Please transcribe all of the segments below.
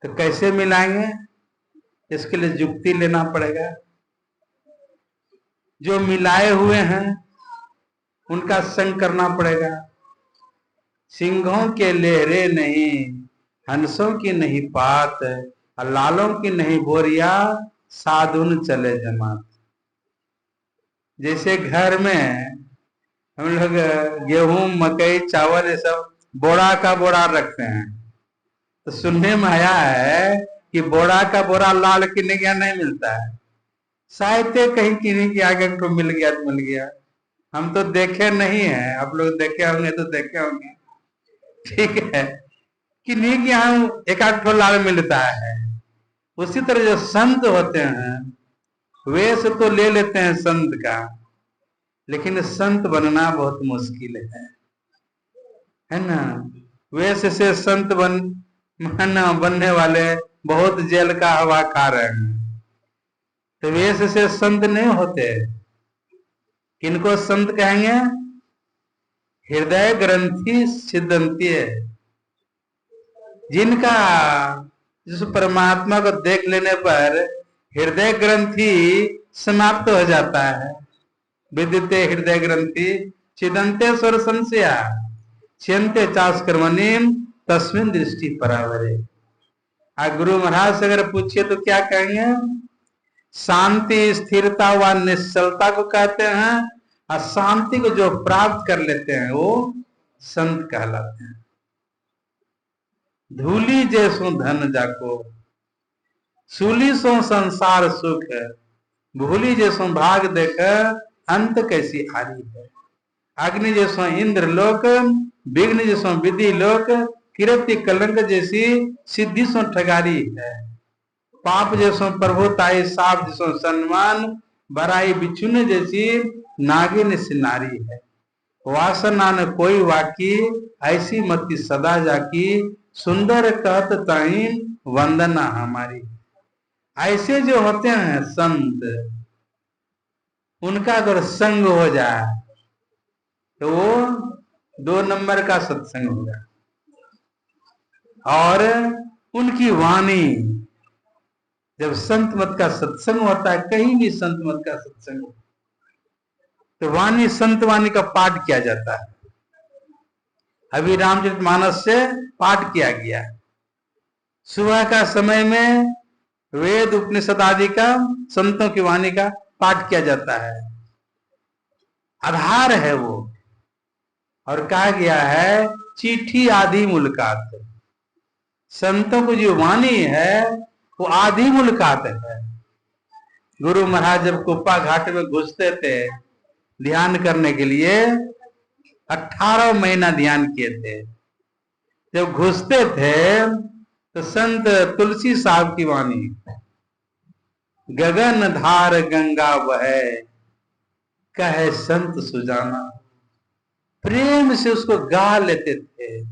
तो कैसे मिलाएंगे? इसके लिए जुक्ति लेना पड़ेगा। जो मिलाए हुए हैं उनका संग करना पड़ेगा। सिंहों के लेहरे नहीं, हंसों की नहीं पात, लालों की नहीं बोरिया, साधुन चले जमात। जैसे घर में हम लोग गेहूं, मकई, चावल ये सब बोरा का बोरा रखते हैं, तो सुनने में आया है कि बोरा का बोरा लाल किन्हीं के यहाँ नहीं मिलता है। शायद कहीं किन्हीं के आगे तो मिल गया तो मिल गया। हम तो देखे नहीं है, आप लोग देखे होंगे तो देखे होंगे, ठीक है। किन्हीं के यहाँ एक आध ठो लाल मिलता है। उसी तरह जो संत होते हैं वेश तो ले लेते हैं संत का, लेकिन संत बनना बहुत मुश्किल है ना। वेश से संत बनने वाले बहुत जेल का हवा खा रहे हैं। तो वेश से संत नहीं होते। किनको संत कहेंगे? हृदय ग्रंथि सिद्धंती, जिनका जिस परमात्मा को देख लेने पर हृदय ग्रंथि समाप्त हो जाता है। विदिते हृदय ग्रंथि छिदंते स्वर संशया छियंते चास कर्मणिम तस्मिन दृष्टि परावरे। गुरु महाराज से अगर पूछिए तो क्या कहेंगे? शांति, स्थिरता व निश्चलता को कहते हैं, और शांति को जो प्राप्त कर लेते हैं वो संत कहलाते हैं। धूली जैसो धन जाको, सूली सो संसार सुख, भूली जैसो भाग देख अंत कैसी हारी है। अग्नि जैसो इंद्र लोक, विघ्न जैसो विधि लोक, कीर्ति कलंक जैसी सिद्धि सो ठगारी है। पाप जैसो प्रभुताई, साप जैसो सम्मान, बराई बिचुन जैसी नागिन से नारी है। वासना न कोई वाकी, ऐसी मति सदा जाकी, सुंदर कहत ताही वंदना हमारी। ऐसे जो होते हैं संत, उनका अगर संग हो जाए तो वो 2 नंबर का सत्संग होगा। और उनकी वाणी, जब संत मत का सत्संग होता है, कहीं भी संत मत का सत्संग होता है, तो वाणी, संत वाणी का पाठ किया जाता है। अभी रामचरितमानस से पाठ किया गया। सुबह का समय में वेद उपनिषद आदि का, संतों की वाणी का पाठ किया जाता है। आधार है वो। और कहा गया है चिट्ठी आदि मुलाकात, संतों को जो वाणी है वो आदि मुलाकात है। गुरु महाराज जब कुप्पा घाट में घुसते थे ध्यान करने के लिए, 18 महीना ध्यान किए थे। जब घुसते थे तो संत तुलसी साहब की वाणी, गगन धार गंगा बहे, कहे संत सुजाना, प्रेम से उसको गा लेते थे।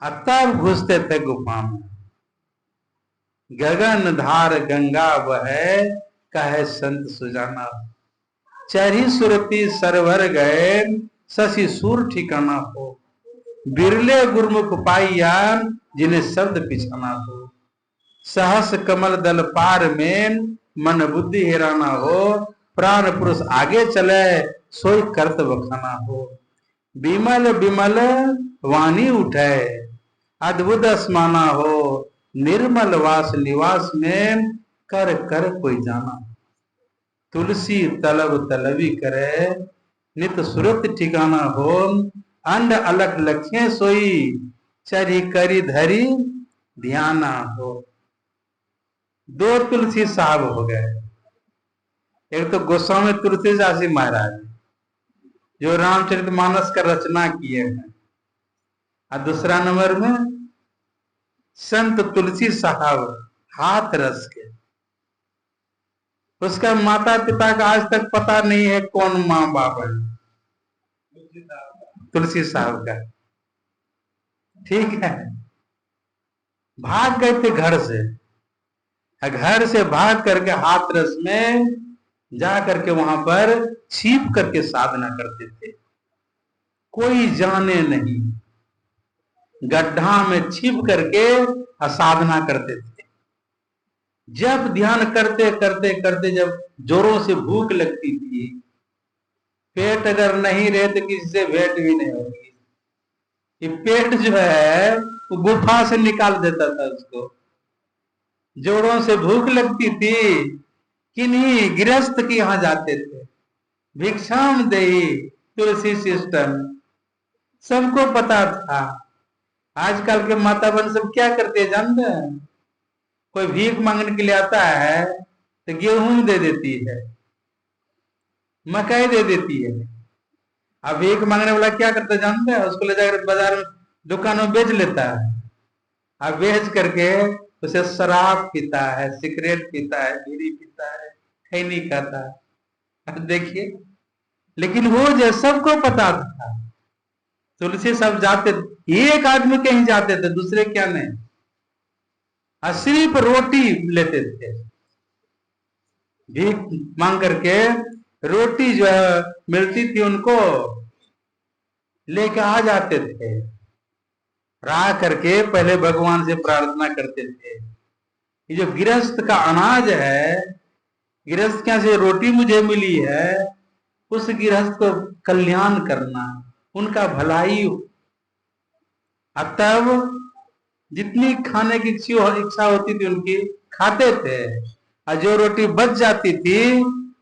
तब घुसते थे गुफा में। गगन धार गंगा बहे, कहे संत सुजाना, चरही सुरती सरवर गए, शशि सूर ठिकाना हो, बिरले गुरमुख पाइया, जिन्हें शब्द पिछाना हो। सहस कमल दल पार में, मन बुद्धि हेराना हो, प्राण पुरुष आगे चले, सोई करत बखाना हो। विमल विमल वाणी उठे, अद्भुत स्माना हो, निर्मल वास निवास में, कर कर कोई जाना। तुलसी तलब तलबी करे, नित सुरत ठिकाना हो, अंड अलख लखे सोई, चरी करी धरी ध्याना हो। 2 तुलसी साहब हो गए। एक तो गोस्वामी तुलसीदास जी महाराज, जो रामचरितमानस का रचना किए हैं, और दूसरा नंबर में संत तुलसी साहब हाथ रस के। उसका माता पिता का आज तक पता नहीं है कौन माँ बाप है तुलसी साहब का, ठीक है। भाग गए थे घर से, घर से भाग करके हाथ रस में जा करके वहां पर छिप करके साधना करते थे। कोई जाने नहीं, गड्ढा में छिप करके साधना करते थे। जब ध्यान करते करते करते जब जोरों से भूख लगती थी, पेट अगर नहीं रहे तो किसी से भेंट भी नहीं होगी, ये पेट जो है वो गुफा से निकाल देता था उसको। जोरों से भूख लगती थी, किन्हीं गृहस्थ के यहां जाते थे, भिक्षाम देही तुलसी सिस्टम, सबको पता था। आजकल के माता बहन सब क्या करते हैं जानते हैं? कोई भीख मांगने के लिए आता है तो गेहूं दे देती है, मकई दे देती है। अब भीख मांगने वाला क्या करता है जानते हैं? उसको ले जाकर बाजार में दुकान में बेच लेता है। अब बेच करके उसे शराब पीता है, सिगरेट पीता है, बीड़ी पीता है, खैनी खाता है। देखिए, लेकिन वो जो सबको पता था, तुलसी सब जाते, एक आदमी कहीं जाते थे, दूसरे क्या नहीं, सिर्फ रोटी लेते थे, भीख मांग करके रोटी जो है मिलती थी उनको लेके आ जाते थे। रा करके पहले भगवान से प्रार्थना करते थे, ये जो गृहस्थ का अनाज है, गृहस्थ क्या से रोटी मुझे मिली है, उस गृहस्थ को कल्याण करना, उनका भलाई हो। तब जितनी खाने की इच्छा होती थी उनकी खाते थे, और जो रोटी बच जाती थी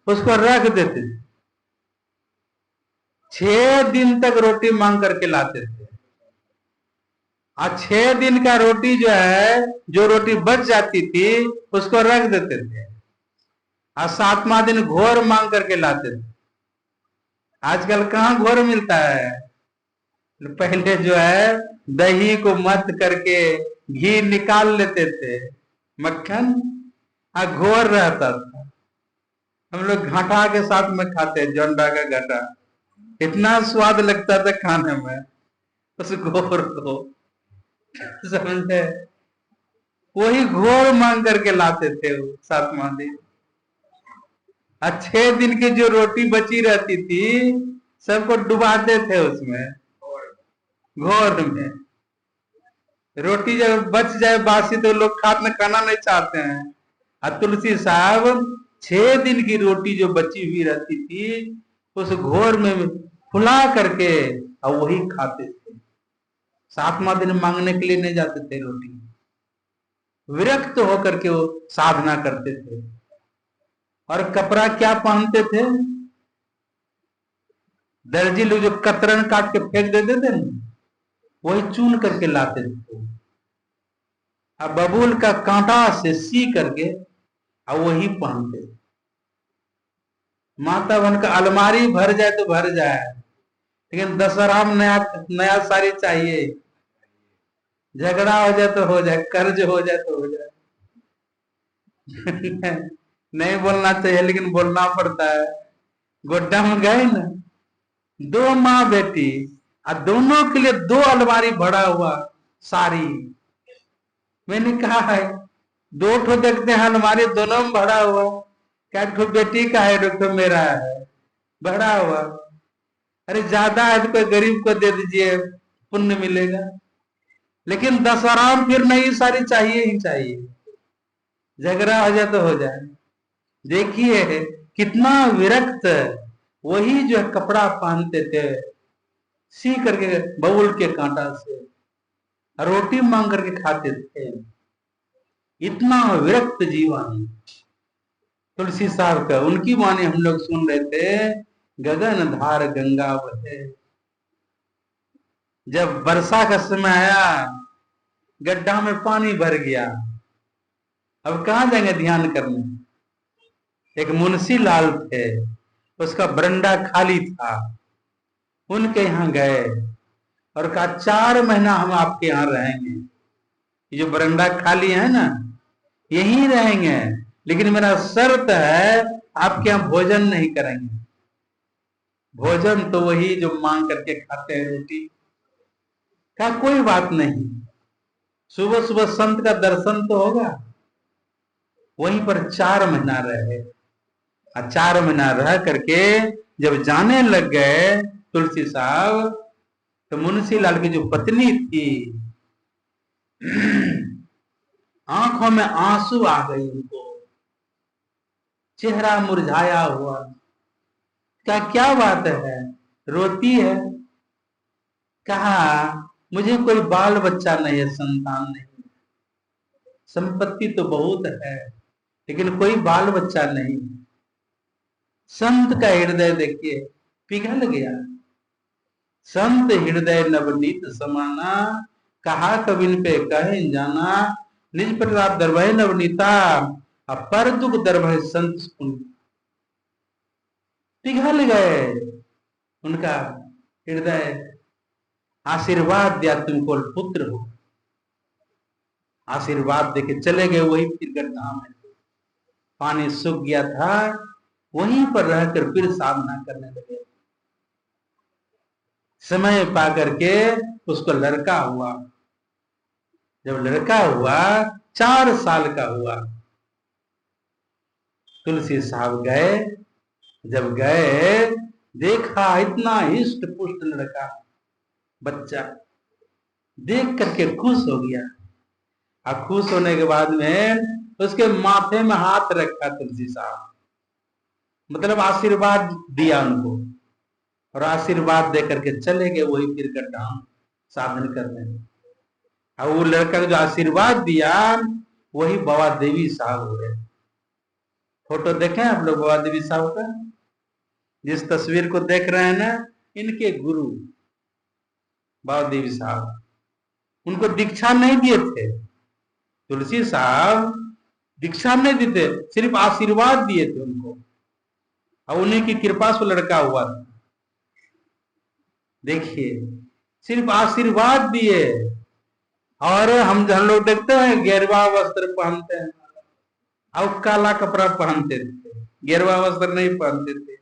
उसको रख देते थे। 6 दिन तक रोटी मांग करके लाते थे, और 6 दिन का रोटी जो है, जो रोटी बच जाती थी उसको रख देते थे, और 7वां दिन घोर मांग करके लाते थे। आजकल कहाँ घोर मिलता है? पहले जो है दही को मथ करके घी निकाल लेते थे, मक्खन घोर रहता था। हम लोग घाटा के साथ में खाते, जोंडा का घाटा, इतना स्वाद लगता था खाने में उस घोर को, समझे? वही घोर मांग करके लाते थे वो 7वां दिन। 6 दिन की जो रोटी बची रहती थी सबको डुबाते थे उसमें, घोर में। रोटी जब बच जाए बासी तो लोग खाना नहीं चाहते हैं, और तुलसी साहब 6 दिन की रोटी जो बची हुई रहती थी उस घोर में फुला करके और वही खाते थे। 7वां दिन मांगने के लिए नहीं जाते थे रोटी, विरक्त होकर के वो साधना करते थे। और कपड़ा क्या पहनते थे? दर्जी लोग जो कतरन काट के फेंक देते थे ना, वही चुन करके लाते थे, अब बबूल का कांटा से सी करके और वही पहनते थे। माता बहन का अलमारी भर जाए तो भर जाए, लेकिन दशहरा में नया नया साड़ी चाहिए। झगड़ा हो जाए तो हो जाए, कर्ज हो जाए तो हो जाए। नहीं बोलना चाहिए लेकिन बोलना पड़ता है। गोड्डा में गए ना, 2 माँ बेटी, और दोनों के लिए 2 अलमारी भरा हुआ साड़ी। मैंने कहा है 2 ठो देखते हैं अलमारी दोनों में भरा हुआ, क्या ठो बेटी का है, 2 ठो मेरा है भरा हुआ। अरे ज्यादा है तो कोई गरीब को दे दीजिए, पुण्य मिलेगा। लेकिन दशहरा में फिर नई साड़ी चाहिए ही चाहिए, झगड़ा हो जाए तो हो जाए। देखिए कितना विरक्त, वही जो है कपड़ा पहनते थे सी करके बबूल के कांटा से, रोटी मांग करके खाते थे। इतना विरक्त जीवन तुलसी साहब का। उनकी वाणी हम लोग सुन रहे थे, गगन धार गंगा बहे। जब वर्षा का समय आया, गड्ढा में पानी भर गया, अब कहां जाएंगे ध्यान करने? एक मुंशी लाल थे, उसका बरंडा खाली था, उनके यहाँ गए और कहा 4 महीना हम आपके यहाँ रहेंगे, ये जो बरंडा खाली है ना यहीं रहेंगे, लेकिन मेरा शर्त है आपके यहाँ भोजन नहीं करेंगे। भोजन तो वही जो मांग करके खाते हैं, रोटी। कहा कोई बात नहीं, सुबह सुबह संत का दर्शन तो होगा। वहीं पर 4 महीना रहे, और 4 महीना रह करके जब जाने लग गए तुलसी साहब, तो मुंशी लाल की जो पत्नी थी आंखों में आंसू आ गए उनको, चेहरा मुरझाया हुआ। क्या बात है, रोती है? कहा मुझे कोई बाल बच्चा नहीं है, संतान नहीं, संपत्ति तो बहुत है लेकिन कोई बाल बच्चा नहीं। संत का हृदय देखिए पिघल गया। संत हृदय नवनीत समाना, कहा कबिन पे कहे जाना, निज प्रताप दरबह नवनीता, पर दुख दरबह संत सुन। पिघल गए उनका हृदय। आशीर्वाद दिया तुमको पुत्र हो, आशीर्वाद देके चले गए। वही फिर धाम है, पानी सूख गया था, वहीं पर रहकर फिर साधना करने लगे। समय पा करके उसको लड़का हुआ। जब लड़का हुआ 4 साल का हुआ, तुलसी साहब गए। जब गए देखा इतना हिष्ट पुष्ट लड़का, बच्चा, देख करके खुश हो गया। और खुश होने के बाद में उसके माथे में हाथ रखा तुलसी साहब, मतलब आशीर्वाद दिया उनको, और आशीर्वाद दे करके चले गए वही फिर धाम साधन करने। और वो लड़का जो आशीर्वाद दिया वही बाबा देवी साहब हो गए। फोटो देखें आप लोग बाबा देवी साहब का, जिस तस्वीर को देख रहे हैं ना, इनके गुरु बाबा देवी साहब। उनको दीक्षा नहीं दिए थे, तुलसी साहब दीक्षा नहीं देते, सिर्फ आशीर्वाद दिए थे उनको, और उन्हीं की कृपा से लड़का हुआ था। देखिए सिर्फ आशीर्वाद दिए। और हम लोग देखते हैं गेरुआ वस्त्र पहनते हैं और काला कपड़ा पहनते थे, गेरुआ वस्त्र नहीं पहनते थे।